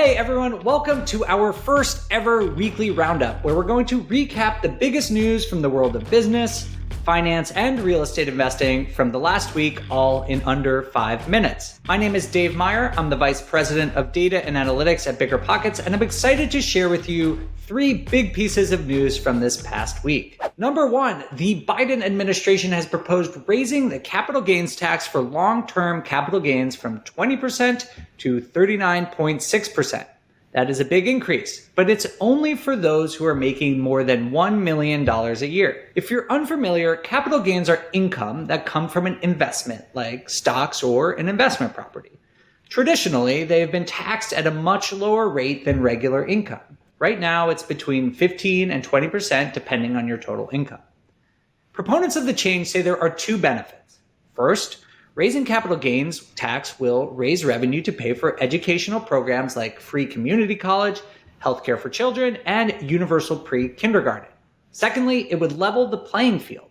Hey everyone, welcome to our first ever weekly roundup, where we're going to recap the biggest news from the world of business, finance, and real estate investing from the last week, all in under 5 minutes. My name is Dave Meyer. I'm the Vice President of Data and Analytics at BiggerPockets, and I'm excited to share with you 3 big pieces of news from this past week. Number 1, the Biden administration has proposed raising the capital gains tax for long-term capital gains from 20% to 39.6%. That is a big increase, but it's only for those who are making more than $1 million a year. If you're unfamiliar, capital gains are income that come from an investment, like stocks or an investment property. Traditionally, they have been taxed at a much lower rate than regular income. Right now, it's between 15 and 20% depending on your total income. Proponents of the change say there are 2 benefits. First, raising capital gains tax will raise revenue to pay for educational programs like free community college, healthcare for children, and universal pre-kindergarten. Secondly, it would level the playing field.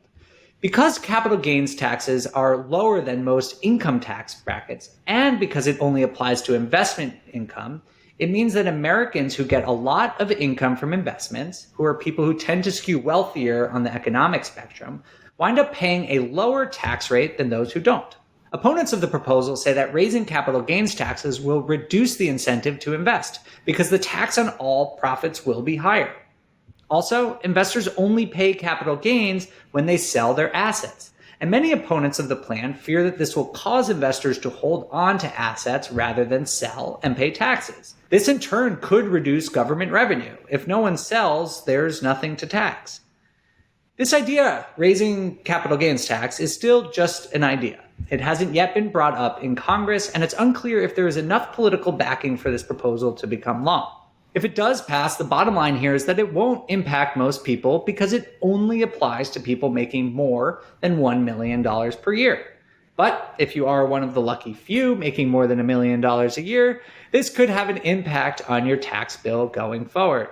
Because capital gains taxes are lower than most income tax brackets, and because it only applies to investment income, it means that Americans who get a lot of income from investments, who are people who tend to skew wealthier on the economic spectrum, wind up paying a lower tax rate than those who don't. Opponents of the proposal say that raising capital gains taxes will reduce the incentive to invest because the tax on all profits will be higher. Also, investors only pay capital gains when they sell their assets. And many opponents of the plan fear that this will cause investors to hold on to assets rather than sell and pay taxes. This in turn could reduce government revenue. If no one sells, there's nothing to tax. This idea, raising capital gains tax, is still just an idea. It hasn't yet been brought up in Congress, and it's unclear if there is enough political backing for this proposal to become law. If it does pass, the bottom line here is that it won't impact most people because it only applies to people making more than $1 million per year. But if you are one of the lucky few making more than $1 million a year, this could have an impact on your tax bill going forward.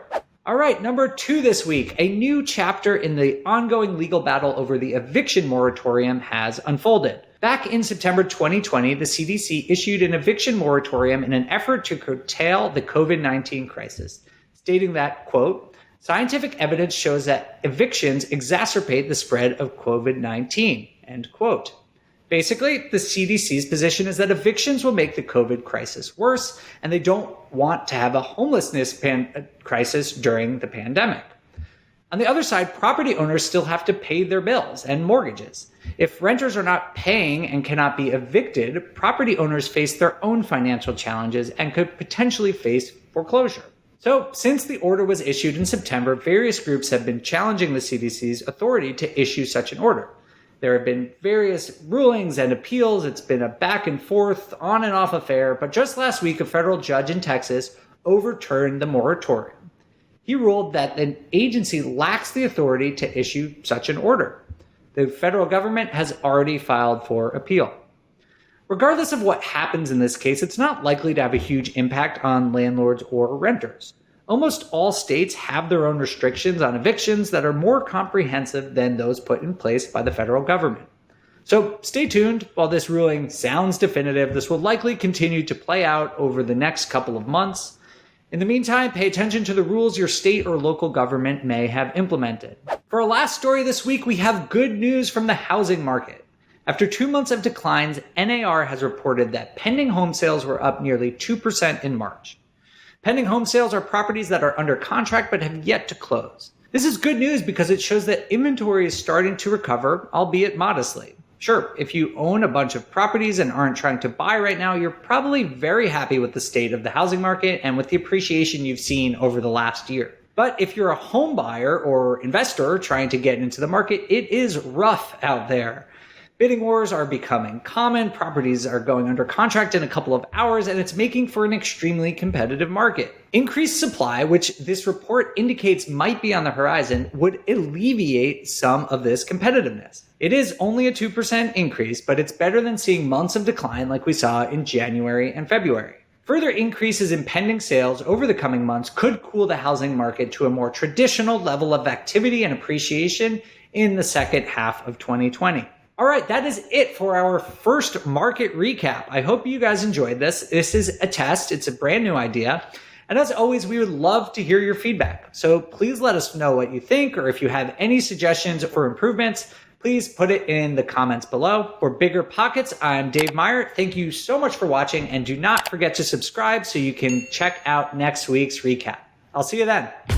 All right, number 2 this week, a new chapter in the ongoing legal battle over the eviction moratorium has unfolded. Back in September 2020, the CDC issued an eviction moratorium in an effort to curtail the COVID-19 crisis, stating that, quote, scientific evidence shows that evictions exacerbate the spread of COVID-19, end quote. Basically, the CDC's position is that evictions will make the COVID crisis worse, and they don't want to have a homelessness crisis during the pandemic. On the other side, property owners still have to pay their bills and mortgages. If renters are not paying and cannot be evicted, property owners face their own financial challenges and could potentially face foreclosure. So, since the order was issued in September, various groups have been challenging the CDC's authority to issue such an order. There have been various rulings and appeals. It's been a back and forth, on and off affair, but just last week, a federal judge in Texas overturned the moratorium. He ruled that an agency lacks the authority to issue such an order. The federal government has already filed for appeal. Regardless of what happens in this case, it's not likely to have a huge impact on landlords or renters. Almost all states have their own restrictions on evictions that are more comprehensive than those put in place by the federal government. So stay tuned. While this ruling sounds definitive, this will likely continue to play out over the next couple of months. In the meantime, pay attention to the rules your state or local government may have implemented. For our last story this week, we have good news from the housing market. After 2 months of declines, NAR has reported that pending home sales were up nearly 2% in March. Pending home sales are properties that are under contract but have yet to close. This is good news because it shows that inventory is starting to recover, albeit modestly. Sure, if you own a bunch of properties and aren't trying to buy right now, you're probably very happy with the state of the housing market and with the appreciation you've seen over the last year. But if you're a home buyer or investor trying to get into the market, it is rough out there. Bidding wars are becoming common, properties are going under contract in a couple of hours, and it's making for an extremely competitive market. Increased supply, which this report indicates might be on the horizon, would alleviate some of this competitiveness. It is only a 2% increase, but it's better than seeing months of decline like we saw in January and February. Further increases in pending sales over the coming months could cool the housing market to a more traditional level of activity and appreciation in the second half of 2020. All right, that is it for our first market recap. I hope you guys enjoyed this. This is a test. It's a brand new idea. And as always, we would love to hear your feedback. So please let us know what you think, or if you have any suggestions for improvements, please put it in the comments below. For BiggerPockets, I'm Dave Meyer. Thank you so much for watching, and do not forget to subscribe so you can check out next week's recap. I'll see you then.